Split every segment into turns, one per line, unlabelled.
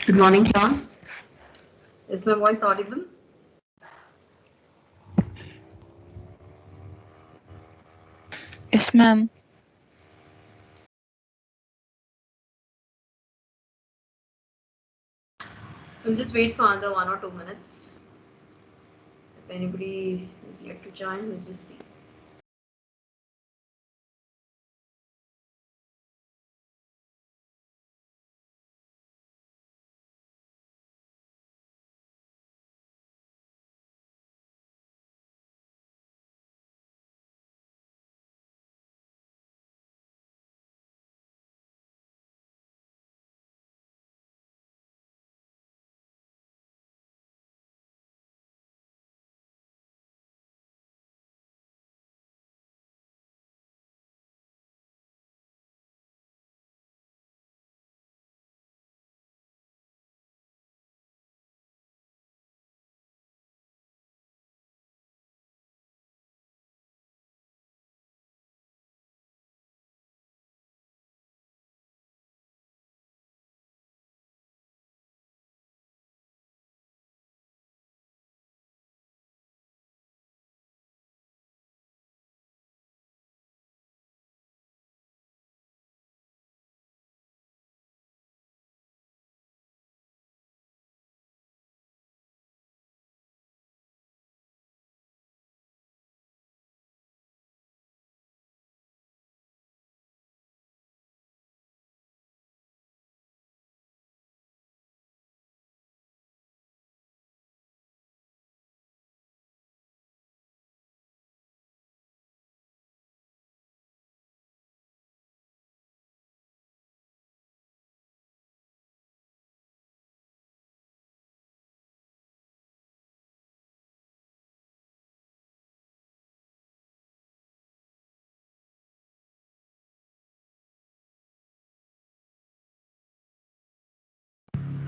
Good morning, class. Is my voice audible?
Yes, ma'am.
We'll just wait for another 1 or 2 minutes. If anybody is yet to join, we'll just see.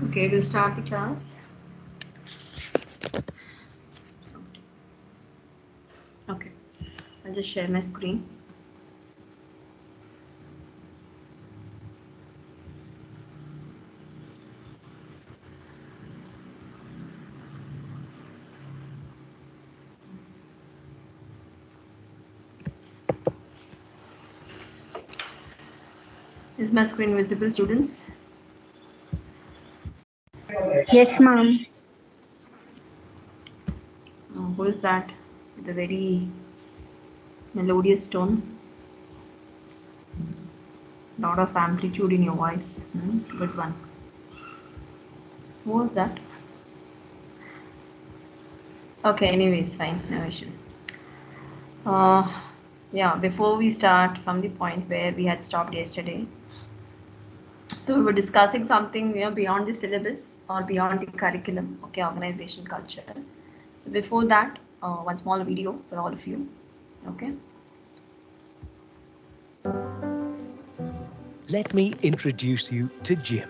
Okay, we'll start the class. Okay, I'll just share my screen. Is my screen visible, students?
Yes, ma'am.
Who is that with a very melodious tone? Lot of amplitude in your voice. Good one. Who was that? Okay, anyways, fine, no issues. Yeah, before we start from the point where we had stopped yesterday, so we were discussing something beyond the syllabus or beyond the curriculum, okay, organization culture. So before that, one small video for all of you, okay.
Let me introduce you to Jim.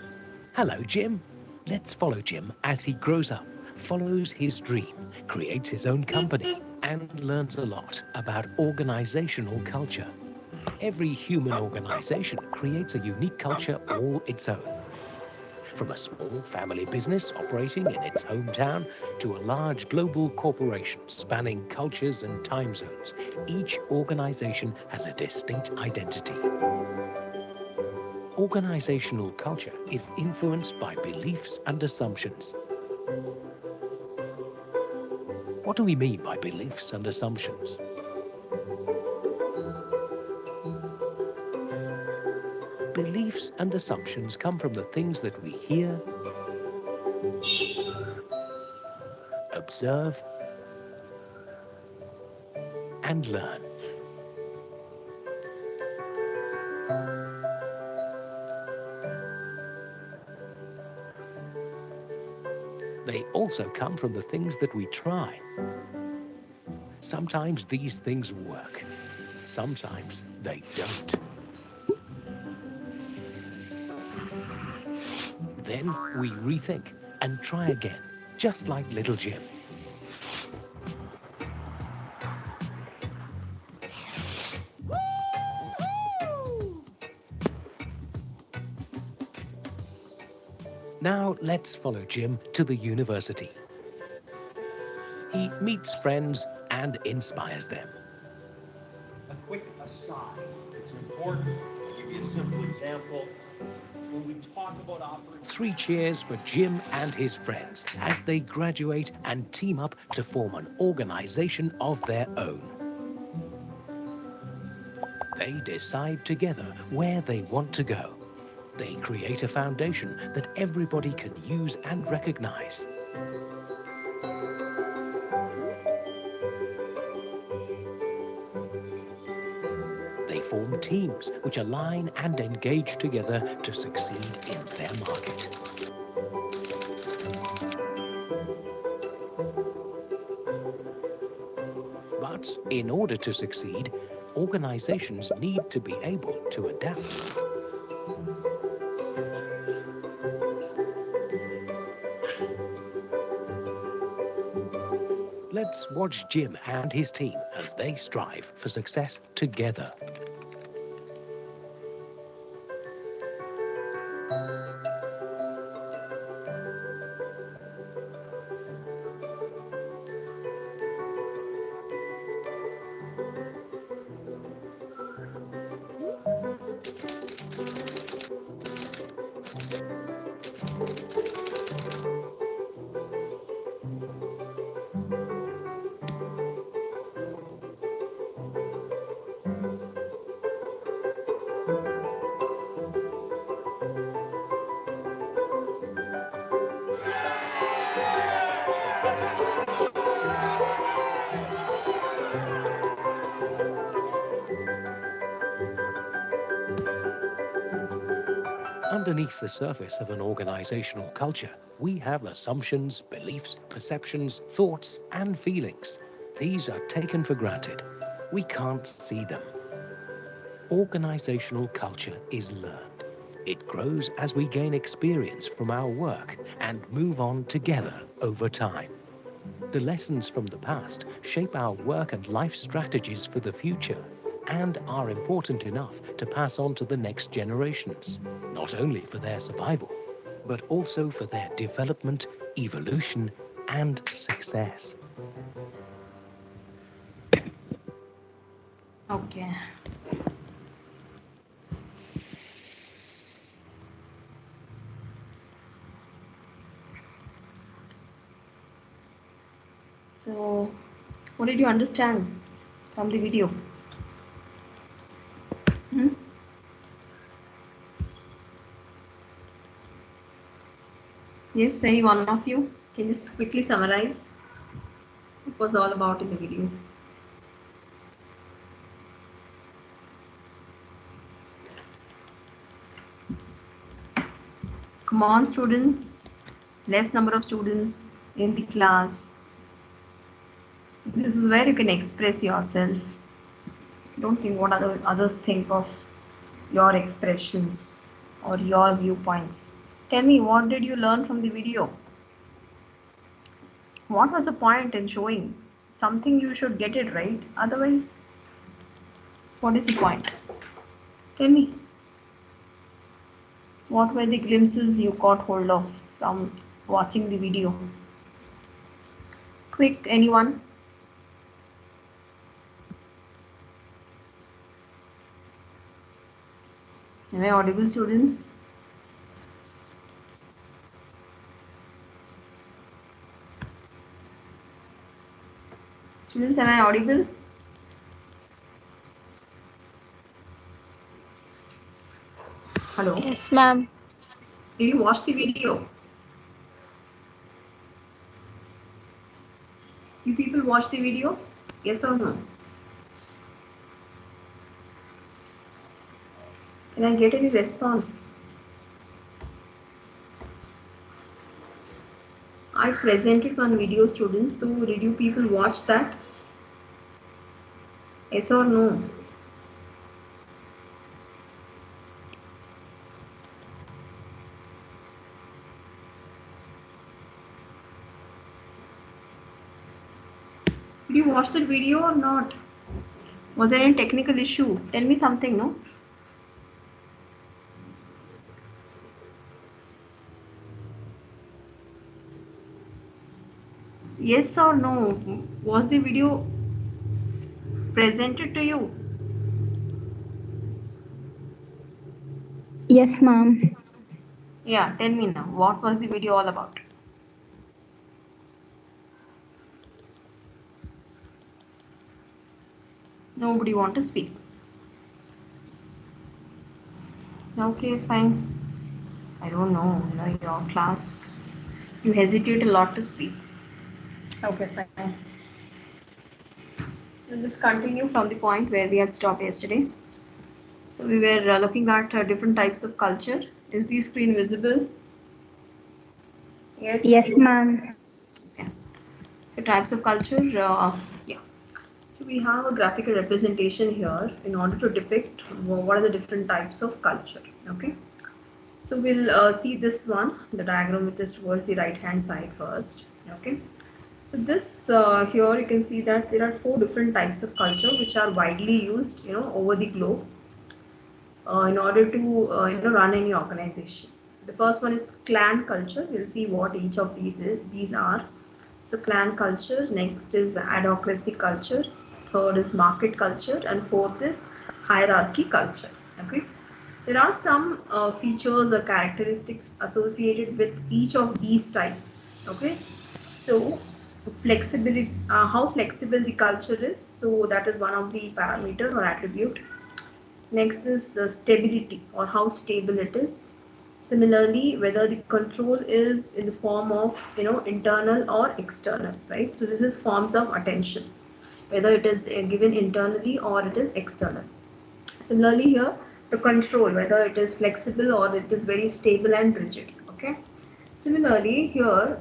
Hello, Jim. Let's follow Jim as he grows up, follows his dream, creates his own company, and learns a lot about organizational culture. Every human organization creates a unique culture all its own. From a small family business operating in its hometown to a large global corporation spanning cultures and time zones, each organization has a distinct identity. Organizational culture is influenced by beliefs and assumptions. What do we mean by beliefs and assumptions? Beliefs and assumptions come from the things that we hear, observe, and learn. They also come from the things that we try. Sometimes these things work. Sometimes they don't. Then we rethink and try again, just like little Jim. Now let's follow Jim to the university. He meets friends and inspires them.
A quick aside, it's important. I'll give you a simple example. When we talk about operating...
3 cheers for Jim and his friends as they graduate and team up to form an organization of their own. They decide together where they want to go. They create a foundation that everybody can use and recognize. They form teams which align and engage together to succeed in their market. But in order to succeed, organizations need to be able to adapt. Let's watch Jim and his team as they strive for success together. Underneath the surface of an organizational culture, we have assumptions, beliefs, perceptions, thoughts, and feelings. These are taken for granted. We can't see them. Organizational culture is learned. It grows as we gain experience from our work and move on together over time. The lessons from the past shape our work and life strategies for the future and are important enough to pass on to the next generations, not only for their survival, but also for their development, evolution, and success.
Okay. So, what did you understand from the video? Yes, any one of you can just quickly summarize what was all about in the video. Come on, students. Less number of students in the class. This is where you can express yourself. Don't think what others think of your expressions or your viewpoints. Tell me, what did you learn from the video? What was the point in showing? Something you should get it right. Otherwise, what is the point? Tell me. What were the glimpses you caught hold of from watching the video? Quick, anyone? Am I audible, students? Students, am I audible? Hello?
Yes, ma'am.
Did you watch the video? You people watch the video? Yes or no? Can I get any response? I presented one video, students, so did you people watch that? Yes or no? Did you watch that video or not? Was there any technical issue? Tell me something, no? Yes or no? Was the video presented to you?
Yes, ma'am.
Yeah, tell me now. What was the video all about? Nobody want to speak. Okay, fine. I don't know. Your class, you hesitate a lot to speak. Okay, fine. We'll just continue from the point where we had stopped yesterday. So we were looking at different types of culture. Is the screen visible? Yes.
Yes, ma'am.
Okay. So types of culture. Yeah. So we have a graphical representation here in order to depict what are the different types of culture. Okay. So we'll see this one, the diagram which is towards the right hand side first. Okay. So this here you can see that there are four different types of culture which are widely used, over the globe in order to run any organization. The first one is clan culture. We'll see what each of these is. These are so clan culture. Next is adhocracy culture. Third is market culture, and fourth is hierarchy culture. Okay. There are some features or characteristics associated with each of these types. Okay. So flexibility, how flexible the culture is. So that is one of the parameter or attribute. Next is stability, or how stable it is. Similarly, whether the control is in the form of internal or external, right? So this is forms of attention, whether it is given internally or it is external. Similarly here, the control, whether it is flexible or it is very stable and rigid. Okay. Similarly here,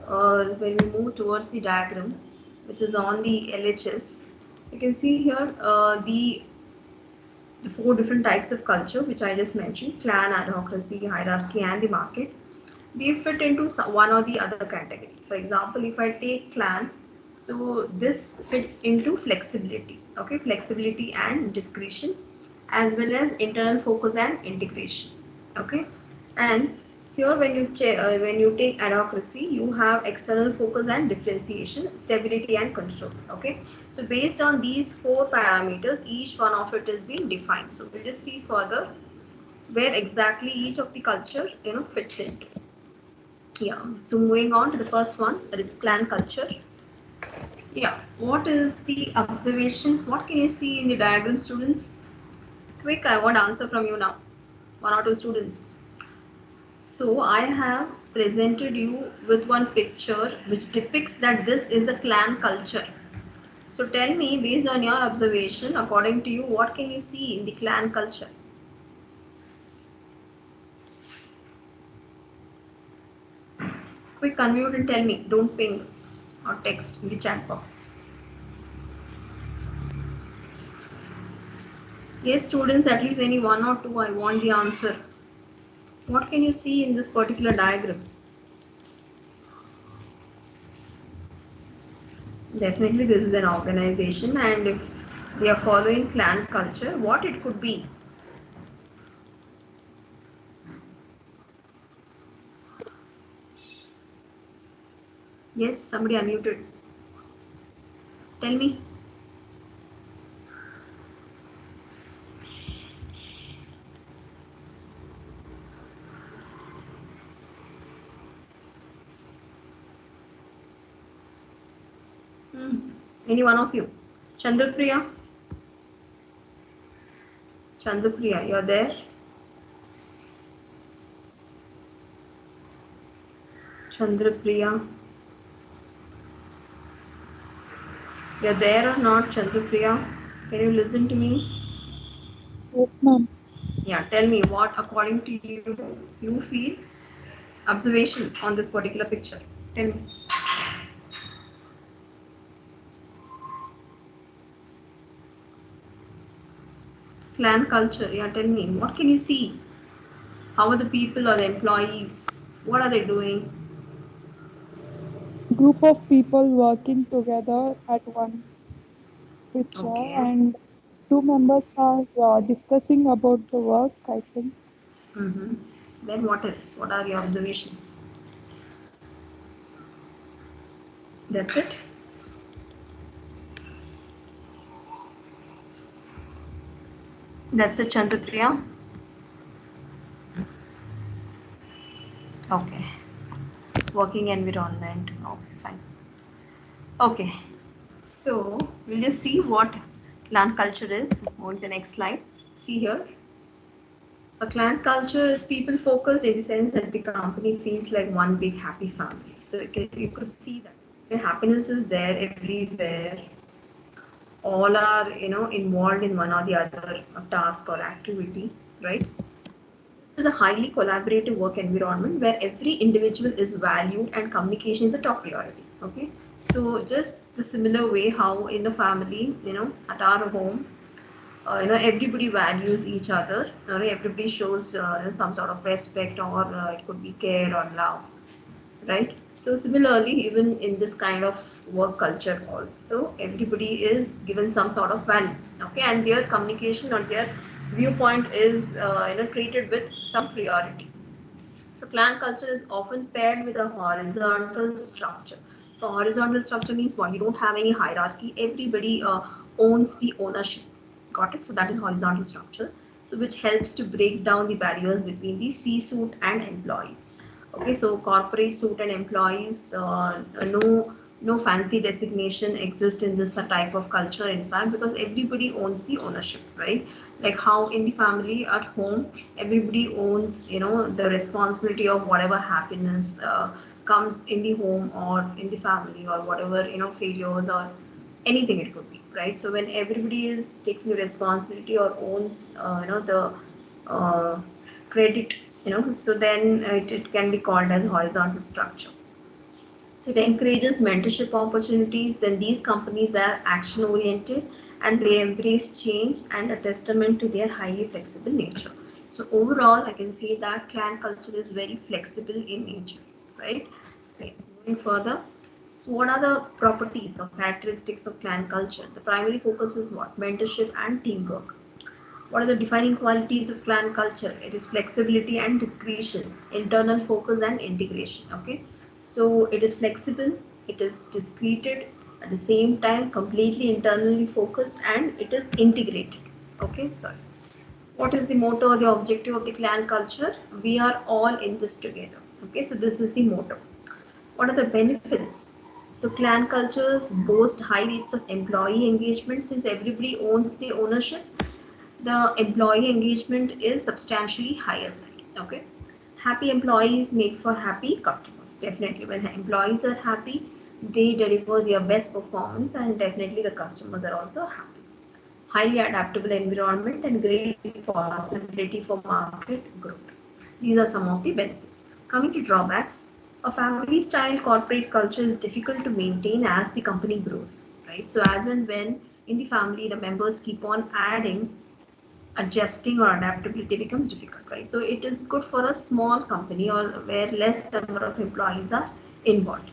when we move towards the diagram, which is on the LHS, you can see here the four different types of culture which I just mentioned: clan, adhocracy, hierarchy, and the market. They fit into one or the other category. For example, if I take clan, so this fits into flexibility, okay, flexibility and discretion, as well as internal focus and integration, okay. And here when you take adhocracy, you have external focus and differentiation, stability and control, okay. So based on these four parameters, each one of it is being defined. So we'll just see further where exactly each of the culture fits into. Yeah, so moving on to the first one, that is clan culture. Yeah, what is the observation? What can you see in the diagram, students? Quick, I want answer from you now. One or two students. So I have presented you with one picture which depicts that this is the clan culture. So tell me, based on your observation, according to you, what can you see in the clan culture? Quick, unmute and tell me. Don't ping or text in the chat box. Yes, students, at least any one or two, I want the answer. What can you see in this particular diagram? Definitely this is an organization, and if they are following clan culture, what it could be? Yes, somebody unmuted. Tell me. Hmm. Any one of you? Chandrapriya? Chandrapriya, you're there? Chandrapriya? You're there or not, Chandrapriya? Can you listen to me?
Yes, ma'am.
Yeah, tell me what, according to you feel observations on this particular picture. Tell me. Clan culture, yeah, tell me. What can you see? How are the people or the employees? What are they doing?
Group of people working together at one picture,
Okay.
and two members are discussing about the work, I think.
Mm-hmm. Then what else? What are your observations? That's it. That's a Chandrapriya. Okay. Working environment. Okay, fine. Okay. So we'll just see what clan culture is. Go to the next slide. See here. A clan culture is people focused in the sense that the company feels like one big happy family. So you could see that the happiness is there everywhere. All are involved in one or the other task or activity, right? It is a highly collaborative work environment where every individual is valued and communication is a top priority. Okay, so just the similar way how in the family, at our home, everybody values each other. Everybody shows some sort of respect, or it could be care or love, right? So similarly, even in this kind of work culture also, everybody is given some sort of value, okay, and their communication or their viewpoint is treated with some priority. So clan culture is often paired with a horizontal structure. So horizontal structure means what? You don't have any hierarchy. Everybody owns the ownership. Got it? So that is horizontal structure. So which helps to break down the barriers between the C-suite and employees. Okay, so corporate suite and employees, no fancy designation exists in this type of culture, in fact, because everybody owns the ownership, right? Like how in the family at home, everybody owns, the responsibility of whatever happiness comes in the home or in the family, or whatever, failures or anything it could be, right? So when everybody is taking responsibility or owns, the credit, so then it can be called as horizontal structure. So it encourages mentorship opportunities. Then these companies are action oriented and they embrace change, and a testament to their highly flexible nature. So overall, I can say that clan culture is very flexible in nature, right? Okay, so moving further. So what are the properties or characteristics of clan culture? The primary focus is what? Mentorship and teamwork. What are the defining qualities of clan culture? It is flexibility and discretion, internal focus and integration. Okay, so it is flexible, it is discreted, at the same time completely internally focused, and it is integrated. Okay, sorry. What is the motto or the objective of the clan culture? We are all in this together. Okay, so this is the motto. What are the benefits? So clan cultures boast high rates of employee engagement since everybody owns the ownership. The employee engagement is substantially higher side. Okay, happy employees make for happy customers. Definitely, when employees are happy, they deliver their best performance, and definitely the customers are also happy. Highly adaptable environment and great possibility for market growth. These are some of the benefits. Coming to drawbacks, a family style corporate culture is difficult to maintain as the company grows, right? So as and when in the family the members keep on adding, adjusting or adaptability becomes difficult, right? So it is good for a small company or where less number of employees are involved.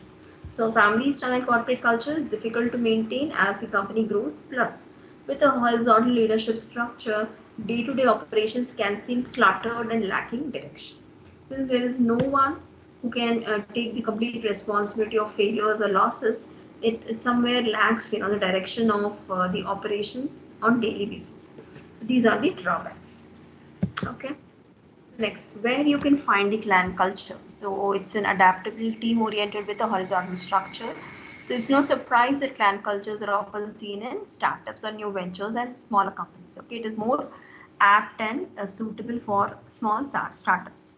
So family style corporate culture is difficult to maintain as the company grows. Plus, with a horizontal leadership structure, day-to-day operations can seem cluttered and lacking direction. Since there is no one who can take the complete responsibility of failures or losses, it somewhere lacks, the direction of the operations on daily basis. These are the drawbacks. Okay. Next, where you can find the clan culture. So it's an adaptable team oriented with a horizontal structure. So it's no surprise that clan cultures are often seen in startups or new ventures and smaller companies. Okay, it is more apt and suitable for small startups.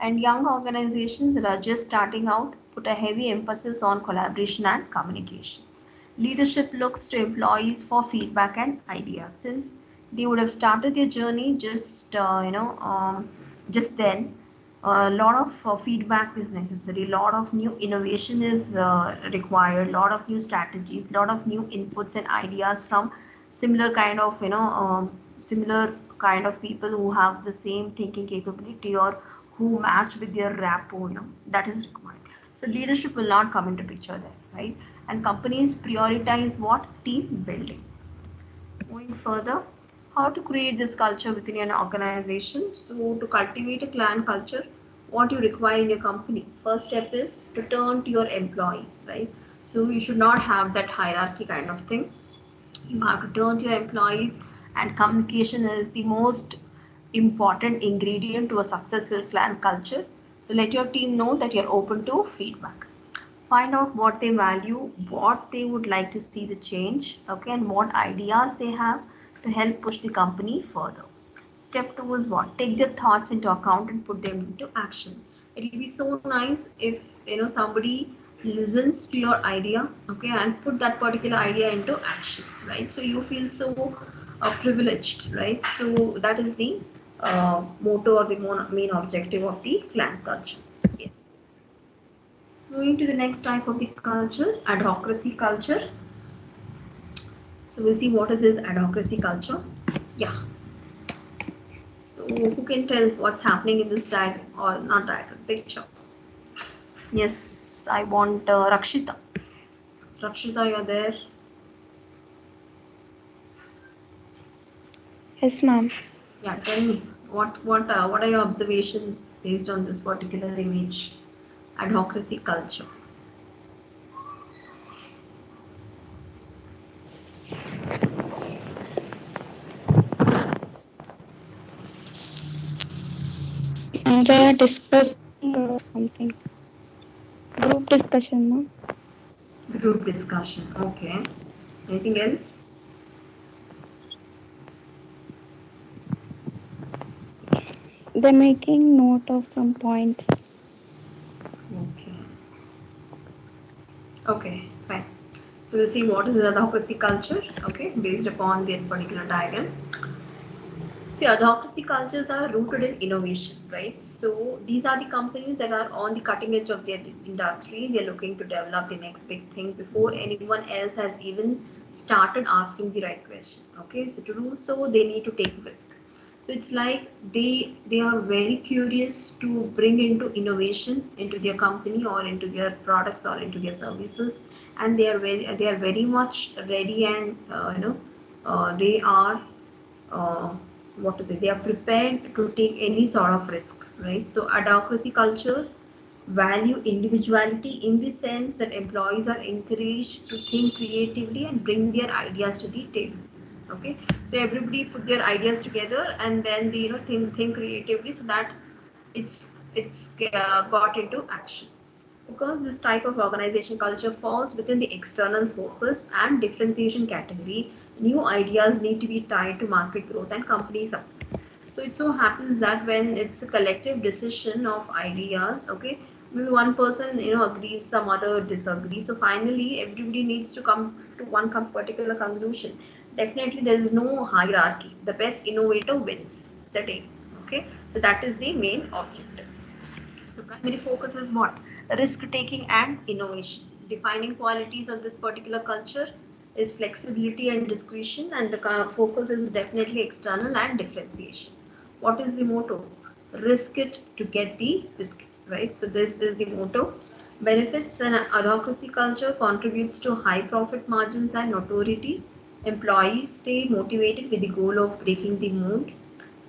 And young organizations that are just starting out put a heavy emphasis on collaboration and communication. Leadership looks to employees for feedback and ideas since they would have started their journey just then. A lot of feedback is necessary, a lot of new innovation is required, a lot of new strategies, a lot of new inputs and ideas from similar kind of similar kind of people who have the same thinking capability or who match with their rapport, that is required. So leadership will not come into picture there, right? And companies prioritize what? Team building. Moving further, how to create this culture within an organization. So to cultivate a clan culture, what you require in your company, first step is to turn to your employees, right? So you should not have that hierarchy kind of thing. You have to turn to your employees And communication is the most important ingredient to a successful clan culture. So let your team know that you're open to feedback. Find out what they value, what they would like to see the change, okay, and what ideas they have to help push the company further. Step 2 is what? Take their thoughts into account and put them into action. It will be so nice if somebody listens to your idea, okay, and put that particular idea into action, right? So you feel so privileged, right? So that is the motto or the main objective of the clan culture. Yes. Moving to the next type of the culture, adhocracy culture. So we'll see what is this adhocracy culture. Yeah. So who can tell what's happening in this diagram or not diagram, picture? Yes, I want Rakshita. Rakshita, you're there.
Yes, ma'am.
Yeah, tell me what are your observations based on this particular image, adhocracy culture?
They are discussing something. Group discussion, ma'am.
Group discussion. Okay. Anything else?
They're making note of some points.
Okay. Okay, fine. So we'll see what is the adhocracy culture, okay, based upon the particular diagram. See, adhocracy cultures are rooted in innovation, right? So these are the companies that are on the cutting edge of their industry. They're looking to develop the next big thing before anyone else has even started asking the right question. Okay, so to do so, they need to take risk. So it's like they are very curious to bring into innovation into their company or into their products or into their services, and they are very much ready and they are uh, what to say, they are prepared to take any sort of risk, right? So advocacy culture value individuality in the sense that employees are encouraged to think creatively and bring their ideas to the table. Okay, so everybody put their ideas together and then they think creatively so that it's got into action. Because this type of organization culture falls within the external focus and differentiation category, new ideas need to be tied to market growth and company success. So it so happens that when it's a collective decision of ideas, okay, maybe one person agrees, some other disagrees. So finally, everybody needs to come to one particular conclusion. Definitely, there is no hierarchy. The best innovator wins the day. Okay, so that is the main objective. So primary focus is what? Risk taking and innovation. Defining qualities of this particular culture is flexibility and discretion, and the focus is definitely external and differentiation. What is the motto? Risk it to get the biscuit, right? So this is the motto. Benefits and advocacy culture contributes to high profit margins and notoriety. Employees stay motivated with the goal of breaking the mold.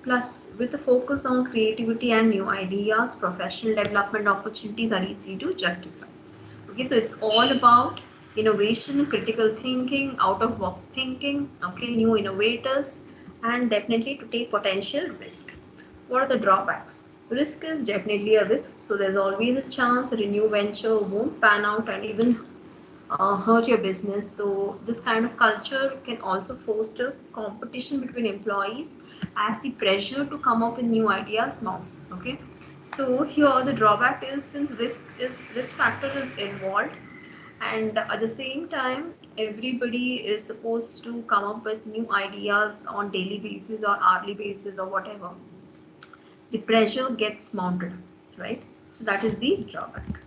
Plus, with a focus on creativity and new ideas, professional development opportunities are easy to justify. Okay, so it's all about innovation, critical thinking, out of box thinking, okay, new innovators, and definitely to take potential risk. What are the drawbacks? Risk is definitely a risk, so there's always a chance that a new venture won't pan out and even hurt your business. So this kind of culture can also foster competition between employees as the pressure to come up with new ideas mounts. Okay, so here the drawback is since risk factor is involved, and at the same time everybody is supposed to come up with new ideas on daily basis or hourly basis or whatever, the pressure gets mounted, right? So that is the drawback.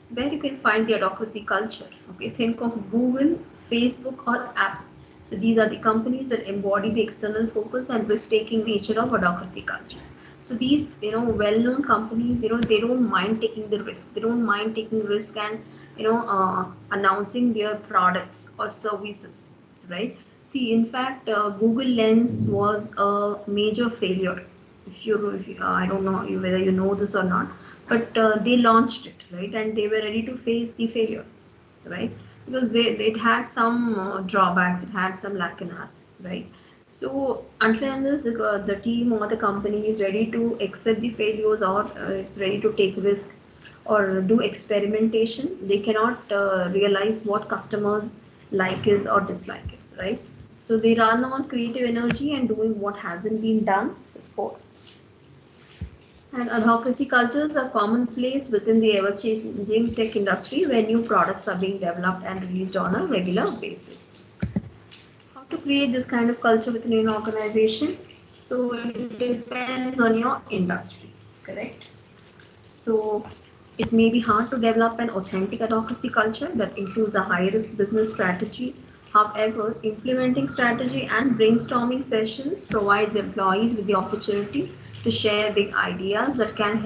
Where you can find the advocacy culture. Okay, think of Google, Facebook, or Apple. So these are the companies that embody the external focus and risk-taking nature of advocacy culture. So these, well-known companies, they don't mind taking the risk. They don't mind taking risk and, announcing their products or services, right? See, in fact, Google Lens was a major failure. I don't know whether you know this or not, but they launched it, right, and they were ready to face the failure, right, because it had some drawbacks, it had some lacunas, right. So until unless the team or the company is ready to accept the failures, or it's ready to take risk or do experimentation, they cannot realize what customers like is or dislike is, right? So they run on creative energy and doing what hasn't been done before. And advocacy cultures are commonplace within the ever-changing tech industry, where new products are being developed and released on a regular basis. How to create this kind of culture within an organization? So it depends on your industry, correct? So it may be hard to develop an authentic advocacy culture that includes a high-risk business strategy. However, implementing strategy and brainstorming sessions provides employees with the opportunity to share big ideas to that can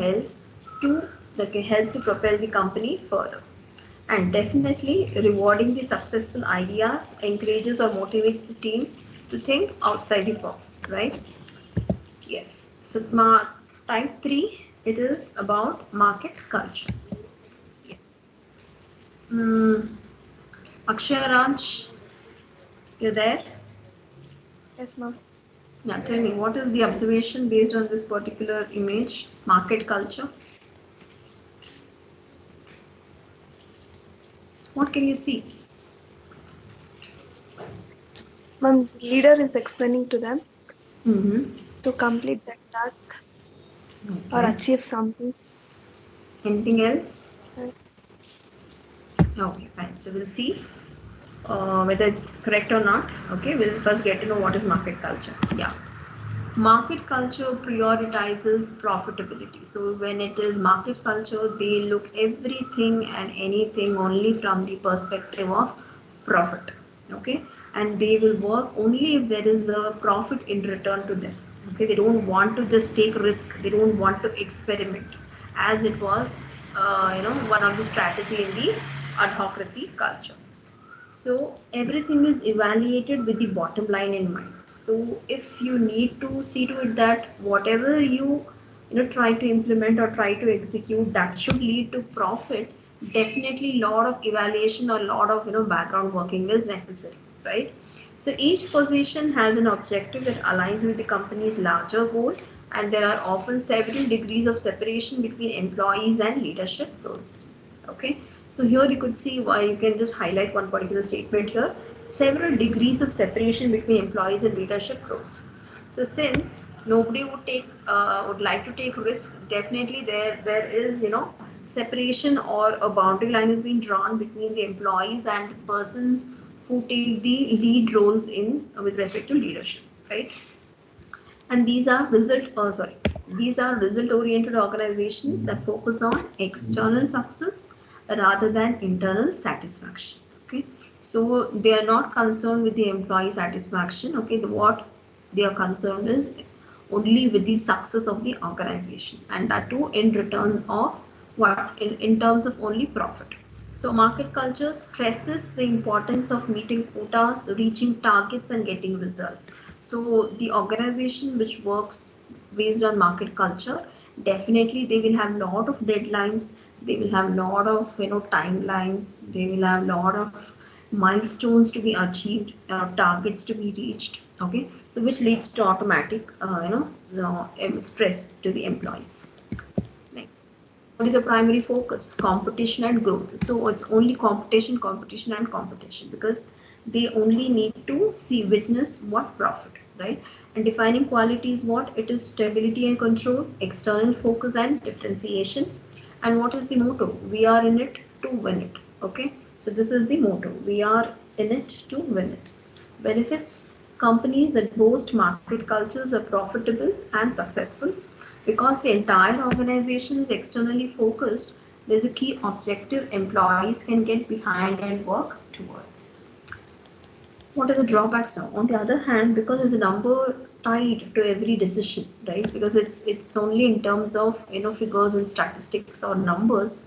help to propel the company further. And definitely rewarding the successful ideas encourages or motivates the team to think outside the box, right? Yes. So type 3, it is about market culture. Yes. Akshay Raj, you're there?
Yes, ma'am.
Now tell me, what is the observation based on this particular image, market culture? What can you see?
Ma'am, leader is explaining to them
Mm-hmm.
to complete that task or
Okay.
achieve something.
Anything else?
Uh,
Okay, fine. So we'll see whether it's correct or not. Okay, we'll first get to know what is market culture. Yeah. Market culture prioritizes profitability. So when it is market culture, they look everything and anything only from the perspective of profit. Okay, and they will work only if there is a profit in return to them. Okay, they don't want to just take risk. They don't want to experiment, as it was, one of the strategy in the adhocracy culture. So everything is evaluated with the bottom line in mind. So if you need to see to it that whatever you try to implement or try to execute, that should lead to profit, definitely lot of evaluation or lot of background working is necessary, right? So each position has an objective that aligns with the company's larger goal, and there are often several degrees of separation between employees and leadership roles. Okay, so here you could see why you can just highlight one particular statement here. Several degrees of separation between employees and leadership roles. So since nobody would like to take risk, definitely there is separation, or a boundary line is being drawn between the employees and the persons who take the lead roles in with respect to leadership, right? And these are result oriented organizations that focus on external success rather than internal satisfaction. Okay, so they are not concerned with the employee satisfaction. Okay, what they are concerned is only with the success of the organization, and that too in return of what, in terms of only profit. So market culture stresses the importance of meeting quotas, reaching targets, and getting results. So the organization which works based on market culture, definitely they will have lot of deadlines, they will have lot of timelines, they will have lot of milestones to be achieved, targets to be reached. Okay, so which leads to automatic stress to the employees. Next, what is the primary focus? Competition and growth. So it's only competition, competition, and competition, because they only need to witness what profit, right? And defining quality is what? It is stability and control, external focus and differentiation. And what is the motto? We are in it to win it. Okay, so this is the motto. We are in it to win it. Benefits: companies that boast market cultures are profitable and successful because the entire organization is externally focused. There's a key objective employees can get behind and work towards. What are the drawbacks now? On the other hand, because there's a number tied to every decision, right? Because it's only in terms of figures and statistics or numbers,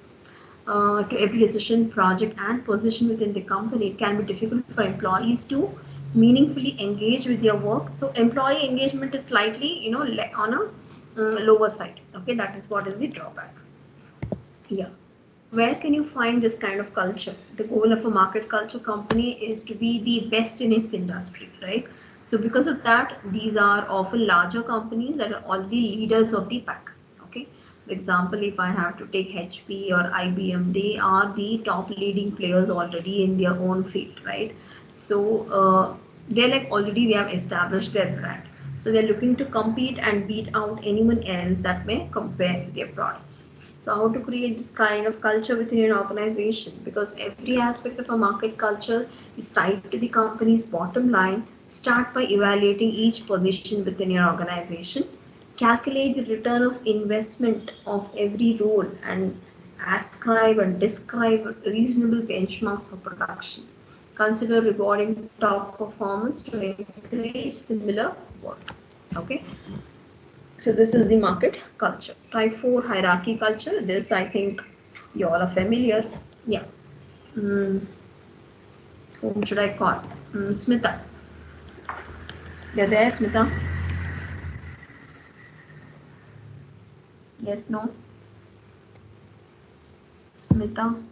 to every decision, project, and position within the company, it can be difficult for employees to meaningfully engage with their work. So employee engagement is slightly on a lower side. Okay, that is what is the drawback. Yeah. Where can you find this kind of culture? The goal of a market culture company is to be the best in its industry, right? So because of that, these are often larger companies that are already leaders of the pack. Okay. For example, if I have to take HP or IBM, they are the top leading players already in their own field, right? So they're like already they have established their brand. So they're looking to compete and beat out anyone else that may compare their products. So how to create this kind of culture within an organization? Because every aspect of a market culture is tied to the company's bottom line. Start by evaluating each position within your organization. Calculate the return of investment of every role and ascribe and describe reasonable benchmarks for production. Consider rewarding top performers to encourage similar work. Okay. So this is the market culture. Type 4 hierarchy culture. This I think you all are familiar. Yeah. Whom should I call? Smita. You're there, Smita? Yes, no? Smita?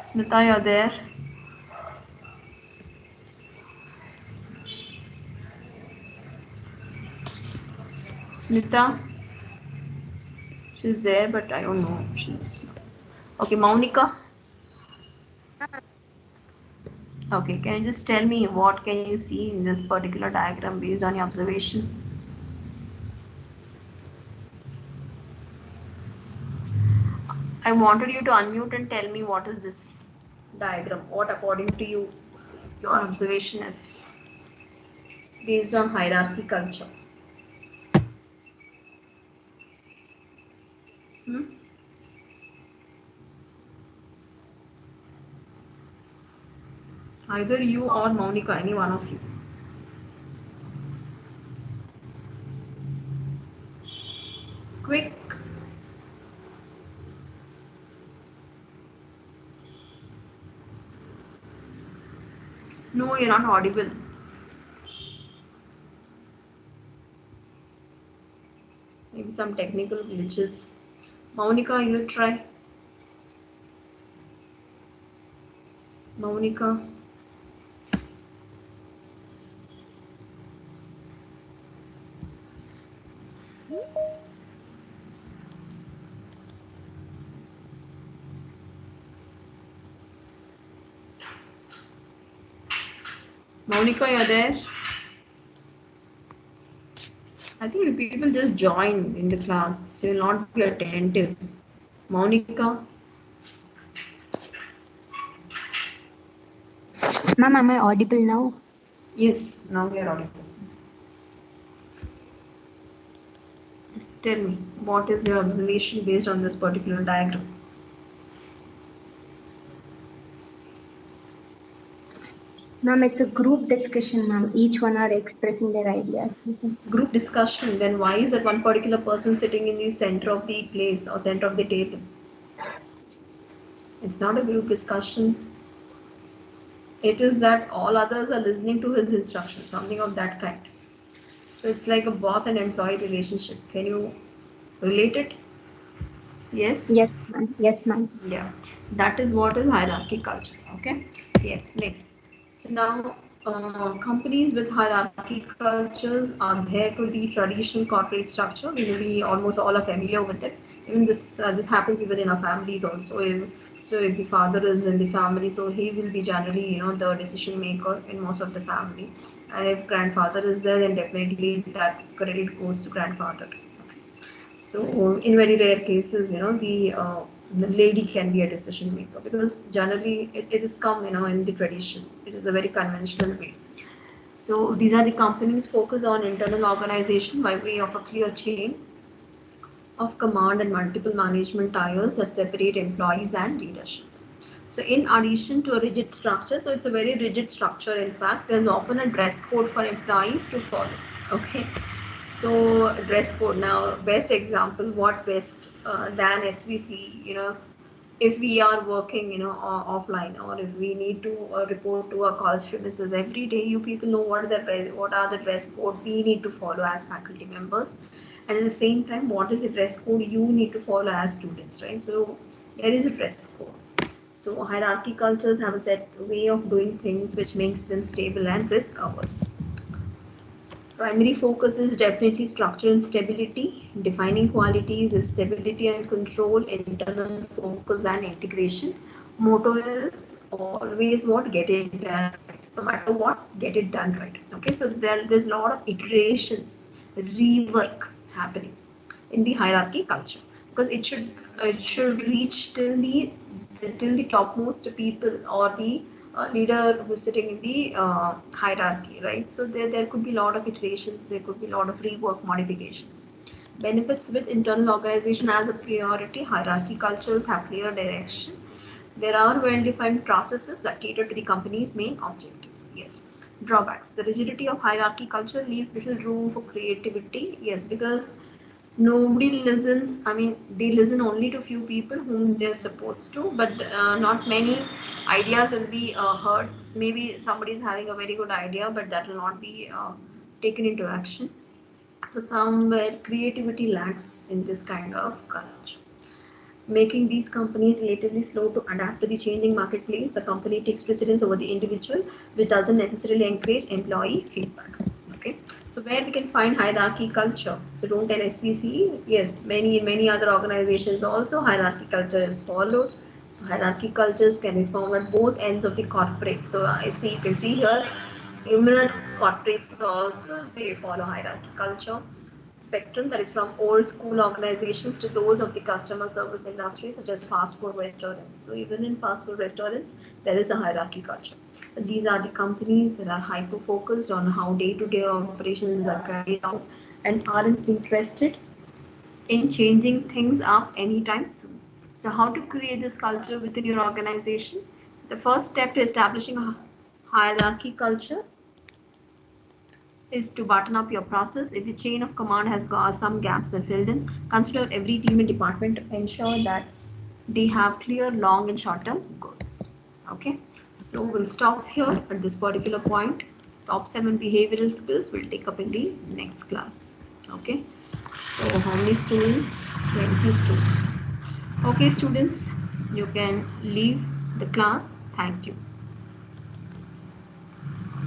Smita, you're there? Smita? She's there, but I don't know if she's... Okay, Maunika? Okay, can you just tell me what can you see in this particular diagram based on your observation? I wanted you to unmute and tell me what is this diagram, what according to you, your observation is based on hierarchy culture. Either you or Maunika, any one of you. Quick. No, you're not audible. Maybe some technical glitches. Maunika, you try. Maunika. Maunika, you're there? I think the people just join in the class. So you'll not be attentive. Maunika?
Ma'am, am I audible now?
Yes, now we are audible. Tell me, what is your observation based on this particular diagram?
Ma'am, it's a group discussion, ma'am. Each one are expressing their ideas.
Group discussion, then why is that one particular person sitting in the center of the place or center of the table? It's not a group discussion. It is that all others are listening to his instructions, something of that kind. So it's like a boss and employee relationship. Can you relate it? Yes?
Yes, ma'am. Yes, ma'am.
Yeah. That is what is hierarchy culture. Okay. Yes. Next. So now companies with hierarchy cultures are there to the traditional corporate structure. We almost all are familiar with it. Even this happens even in our families also. If the father is in the family, so he will be generally the decision maker in most of the family. And if grandfather is there, then definitely that credit goes to grandfather. So in very rare cases, the lady can be a decision maker because generally it is come in the tradition. It is a very conventional way. So these are the companies focus on internal organization by way of a clear chain of command and multiple management tiers that separate employees and leadership. So in addition to a rigid structure, so it's a very rigid structure. In fact, there's often a dress code for employees to follow. Okay. So dress code now, best example, what best than SVC, if we are working, offline, or if we need to report to our college premises every day, you people know what are the dress code we need to follow as faculty members, and at the same time, what is the dress code you need to follow as students, right? So there is a dress code. So hierarchy cultures have a set way of doing things which makes them stable and risk averse. Primary focus is definitely structure and stability. Defining qualities is stability and control, internal focus and integration. Motto is always what? Get it done. No matter what, get it done right. Okay, so there's a lot of iterations, rework happening in the hierarchy culture, because it should reach till the topmost people or the leader who's sitting in the hierarchy, right? So there could be a lot of iterations, there could be a lot of rework modifications. Benefits with internal organization as a priority. Hierarchy cultures have clear direction. There are well-defined processes that cater to the company's main objectives. Yes. Drawbacks. The rigidity of hierarchy culture leaves little room for creativity. Yes, because nobody listens. I mean, they listen only to few people whom they're supposed to, but not many ideas will be heard. Maybe somebody is having a very good idea, but that will not be taken into action. So somewhere creativity lacks in this kind of culture, making these companies relatively slow to adapt to the changing marketplace. The company takes precedence over the individual, which doesn't necessarily encourage employee feedback. Okay, so where we can find hierarchy culture? So don't tell SVC. Yes, many other organizations also hierarchy culture is followed. So hierarchy cultures can be found at both ends of the corporate. So I see, you can see here, even at corporates also they follow hierarchy culture spectrum, that is from old school organizations to those of the customer service industry, such as fast food restaurants. So even in fast food restaurants, there is a hierarchy culture. These are the companies that are hyper focused on how day-to-day operations are carried out and aren't interested in changing things up anytime soon. So how to create this culture within your organization? The first step to establishing a hierarchy culture is to button up your process. If the chain of command has got some gaps and filled in, consider every team and department to ensure that they have clear long and short term goals. Okay, so we'll stop here at this particular point. Top 7 behavioral skills we'll take up in the next class. Okay, so how many students? 20 students. Okay, students, you can leave the class. Thank you.